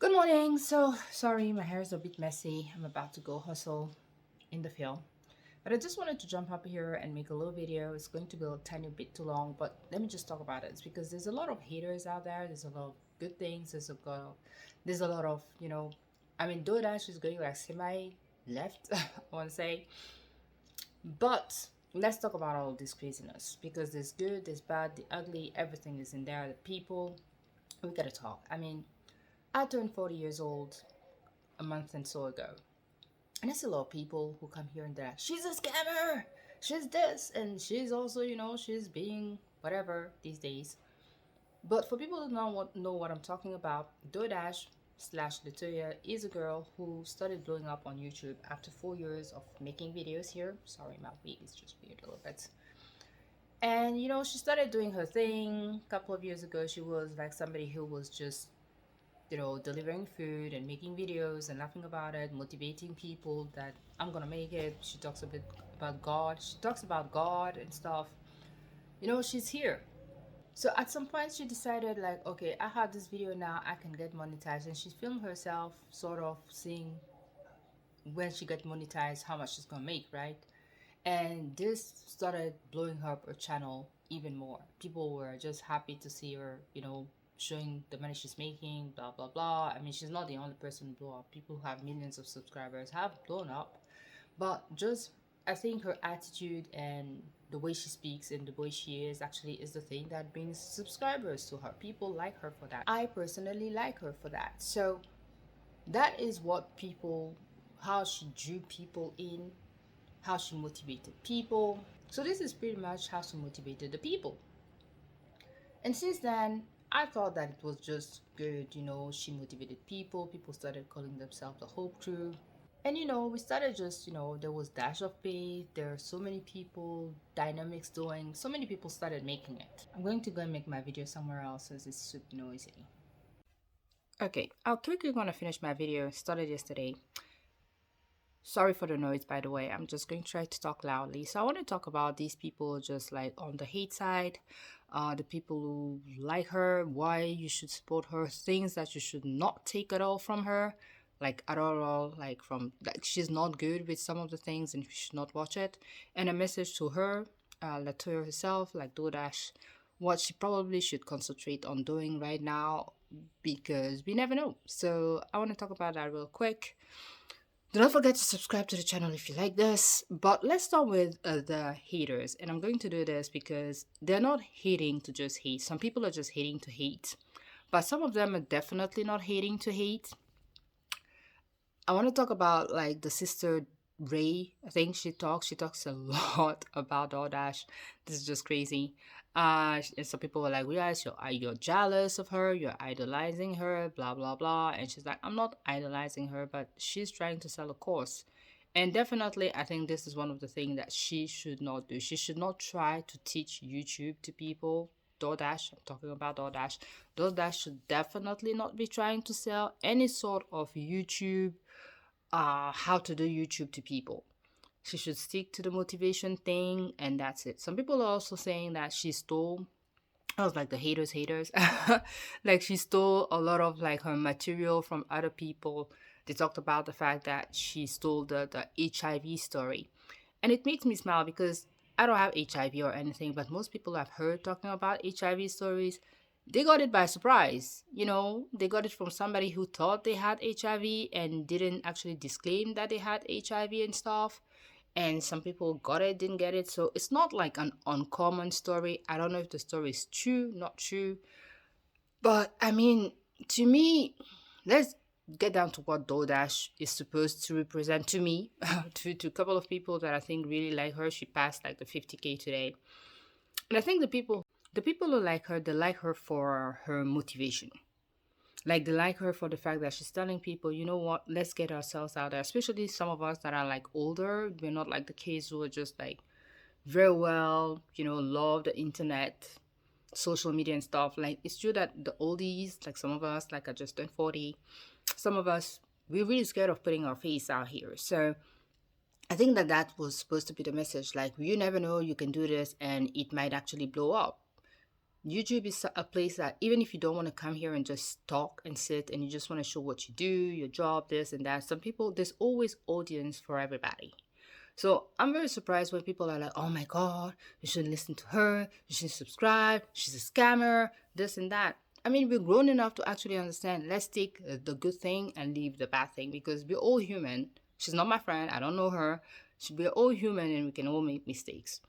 Good morning. So sorry, my hair is a bit messy. I'm about to go hustle in the field. But I just wanted to jump up here and make a little video. It's going to be a tiny bit too long, but let me just talk about it. It's because there's a lot of haters out there. There's a lot of good things. There's a lot of, DoorDash is going like semi left, I want to say. But let's talk about all this craziness because there's good, there's bad, the ugly, everything is in there. The people, we gotta talk. I turned 40 years old a month and so ago. And there's a lot of people who come here and they're like, she's a scammer, she's this, and she's also, she's being whatever these days. But for people who know what I'm talking about, DoorDash slash Latoya is a girl who started blowing up on YouTube after 4 years of making videos here. Sorry, my wig is just weird a little bit. And she started doing her thing a couple of years ago. She was like somebody who was just delivering food and making videos and laughing about it, motivating people that I'm gonna make it. She talks a bit about God. She talks about God and stuff. She's here. So at some point she decided like, okay, I have this video now, I can get monetized. And she filmed herself sort of seeing when she get monetized how much she's gonna make, right? And this started blowing up her channel even more. People were just happy to see her, showing the money she's making, blah blah blah. I mean, she's not the only person to blow up. People who have millions of subscribers have blown up, but just I think her attitude and the way she speaks and the way she is actually is the thing that brings subscribers to her. People like her for that. I personally like her for that. So that is what people, how she drew people in, how she motivated people. So this is pretty much how she motivated the people. And since then, I thought that it was just good, she motivated people. People started calling themselves the Hope Crew. And we started just, there was Dash of Faith, there are so many people, Dynamics doing, so many people started making it. I'm going to go and make my video somewhere else as it's super noisy. Okay, I'll quickly gonna finish my video. Started yesterday. Sorry for the noise, by the way. I'm just going to try to talk loudly. So I want to talk about these people just like on the hate side, the people who like her, why you should support her, things that you should not take at all from her, like at all, like from like she's not good with some of the things and you should not watch it. And a message to her, Latoya herself, like DoorDash, what she probably should concentrate on doing right now because we never know. So I want to talk about that real quick. Do not forget to subscribe to the channel if you like this. But let's start with the haters. And I'm going to do this because they're not hating to just hate. Some people are just hating to hate. But some of them are definitely not hating to hate. I want to talk about like the sister Ray. I think she talks a lot about DoorDash. This is just crazy. And some people were like, "Yes, you're jealous of her. You're idolizing her. Blah blah blah." And she's like, "I'm not idolizing her, but she's trying to sell a course." And definitely, I think this is one of the things that she should not do. She should not try to teach YouTube to people. DoorDash, I'm talking about DoorDash. DoorDash should definitely not be trying to sell any sort of YouTube, how to do YouTube to people. She should stick to the motivation thing, and that's it. Some people are also saying that she stole. I was like the haters. Like she stole a lot of like her material from other people. They talked about the fact that she stole the HIV story. And it makes me smile because I don't have HIV or anything, but most people I've heard talking about HIV stories, they got it by surprise. They got it from somebody who thought they had HIV and didn't actually disclaim that they had HIV and stuff. And some people got it, didn't get it. So it's not like an uncommon story. I don't know if the story is true, not true. But I mean, to me, let's get down to what DoorDash is supposed to represent to me. to a couple of people that I think really like her. She passed like the 50K today. And I think the people who like her, they like her for her motivation. Like they like her for the fact that she's telling people, you know what, let's get ourselves out there. Especially some of us that are like older. We're not like the kids who are just like very well, love the internet, social media and stuff. Like it's true that the oldies, like some of us, like I just turned 40, some of us, we're really scared of putting our face out here. So I think that was supposed to be the message. Like, you never know, you can do this and it might actually blow up. YouTube is a place that even if you don't want to come here and just talk and sit and you just want to show what you do, your job, this and that, some people, there's always audience for everybody. So I'm very surprised when people are like, oh my God, you should listen to her, you should subscribe, she's a scammer, this and that. I mean, we're grown enough to actually understand. Let's take the good thing and leave the bad thing because we're all human. She's not my friend. I don't know her. We're all human and we can all make mistakes.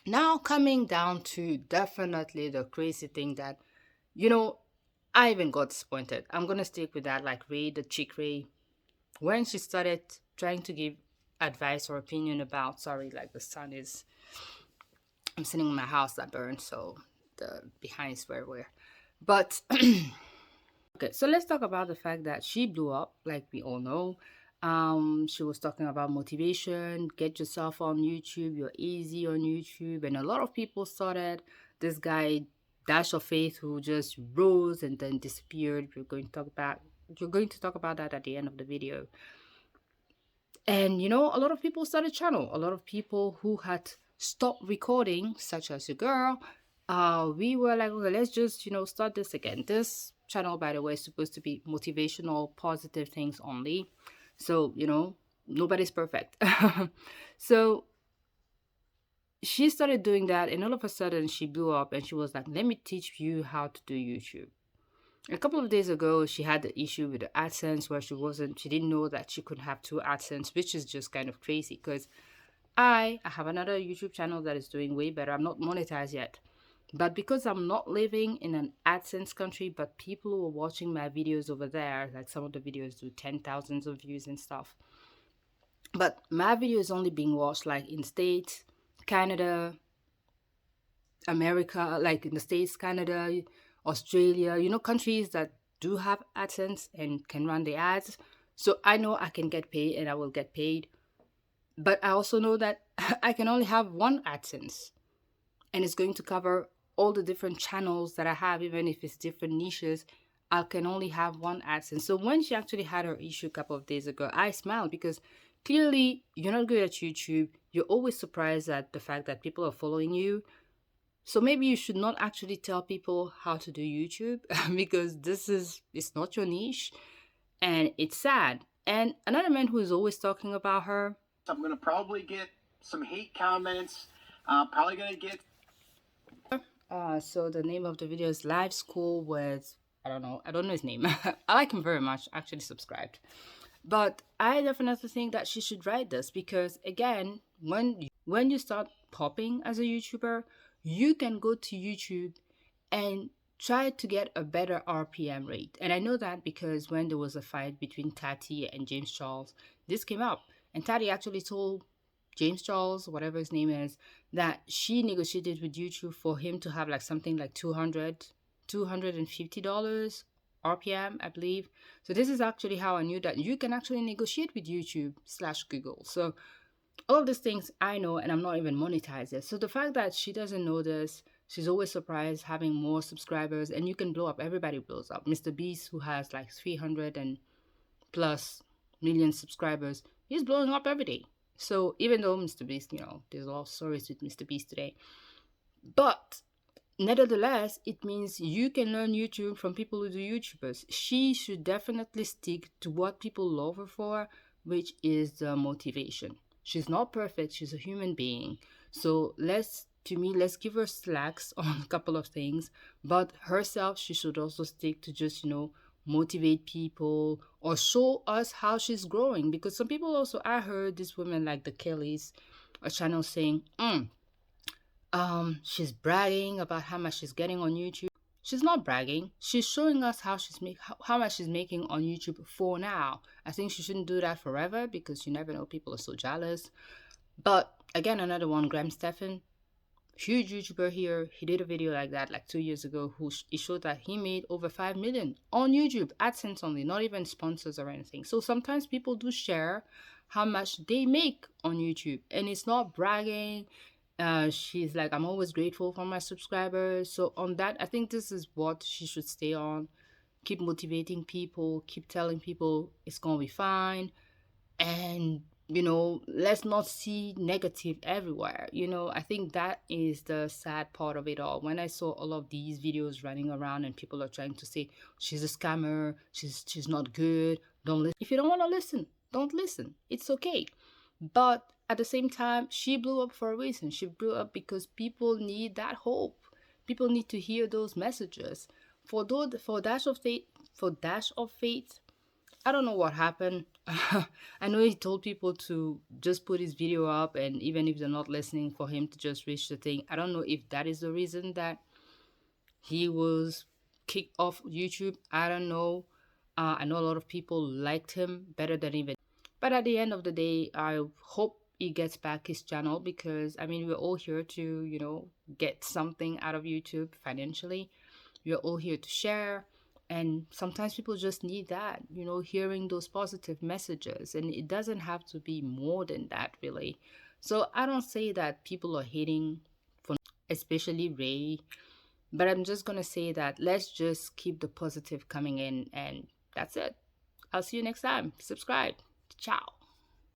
Now, coming down to definitely the crazy thing that, you know, I even got disappointed. I'm going to stick with that, like Ray, the chick Ray. When she started trying to give advice or opinion about, sorry, like the sun is, I'm sitting in my house that burned, so the behind is where we're. But okay, so let's talk about the fact that she blew up, like we all know. She was talking about motivation, get yourself on YouTube, you're easy on YouTube, and a lot of people started this guy Dash of Faith who just rose and then disappeared. You're going to talk about that at the end of the video. And you know, a lot of people started channel. A lot of people who had stopped recording, such as your girl, we were like, okay, let's just, start this again. This channel, by the way, is supposed to be motivational, positive things only. So, nobody's perfect. So she started doing that, and all of a sudden she blew up and she was like, let me teach you how to do YouTube. A couple of days ago, she had the issue with the AdSense where she didn't know that she could have two AdSense, which is just kind of crazy because I have another YouTube channel that is doing way better. I'm not monetized yet. But because I'm not living in an AdSense country, but people who are watching my videos over there, like some of the videos do 10,000 of views and stuff. But my video is only being watched like in States, Canada, America, like in the States, Canada, Australia, countries that do have AdSense and can run the ads. So I know I can get paid and I will get paid. But I also know that I can only have one AdSense. And it's going to cover all the different channels that I have, even if it's different niches. I can only have one AdSense. So when she actually had her issue a couple of days ago, I smiled because clearly you're not good at YouTube. You're always surprised at the fact that people are following you. So maybe you should not actually tell people how to do YouTube because it's not your niche and it's sad. And another man who is always talking about her. I'm going to probably get some hate comments. Probably going to get. So the name of the video is Live School with, I don't know his name. I like him very much, actually subscribed. But I definitely think that she should write this because again, when you start popping as a YouTuber, you can go to YouTube and try to get a better RPM rate. And I know that because when there was a fight between Tati and James Charles, this came up. And Tati actually told James Charles, whatever his name is, that she negotiated with YouTube for him to have like something like $250 RPM, I believe. So this is actually how I knew that you can actually negotiate with YouTube/Google. So all of these things I know, and I'm not even monetized yet. So the fact that she doesn't know this, she's always surprised having more subscribers, and you can blow up. Everybody blows up. Mr. Beast, who has like 300 and plus million subscribers, he's blowing up every day. So even though Mr. Beast, there's a lot of stories with Mr. Beast today, but nevertheless, it means you can learn YouTube from people who do YouTubers. She should definitely stick to what people love her for, which is the motivation. She's not perfect. She's a human being. So let's give her slacks on a couple of things. But herself, she should also stick to just, motivate people or show us how she's growing. Because some people also, I heard this woman like the Kellys, a channel saying, she's bragging about how much she's getting on YouTube. She's not bragging. She's showing us how much she's making on YouTube for now. I think she shouldn't do that forever because you never know, people are so jealous. But again, another one, Graham Stephan, huge YouTuber here. He did a video like that like 2 years ago. He showed that he made over 5 million on YouTube, AdSense only, not even sponsors or anything. So sometimes people do share how much they make on YouTube, and it's not bragging. She's like, I'm always grateful for my subscribers. So on that, I think this is what she should stay on. Keep motivating people, keep telling people it's gonna be fine, and let's not see negative everywhere. I think that is the sad part of it all. When I saw all of these videos running around and people are trying to say she's a scammer, she's not good, don't listen. If you don't want to listen, don't listen. It's okay. But at the same time, she blew up for a reason. She blew up because people need that hope. People need to hear those messages. For Dash of Faith, I don't know what happened. I know he told people to just put his video up, and even if they're not listening, for him to just reach the thing. I don't know if that is the reason that he was kicked off YouTube. I don't know. I know a lot of people liked him better than even. But at the end of the day, I hope he gets back his channel, because I mean, we're all here to, get something out of YouTube financially. We're all here to share. And sometimes people just need that, hearing those positive messages. And it doesn't have to be more than that, really. So I don't say that people are hating, for especially Ray, but I'm just going to say that let's just keep the positive coming in. And that's it. I'll see you next time. Subscribe. Ciao.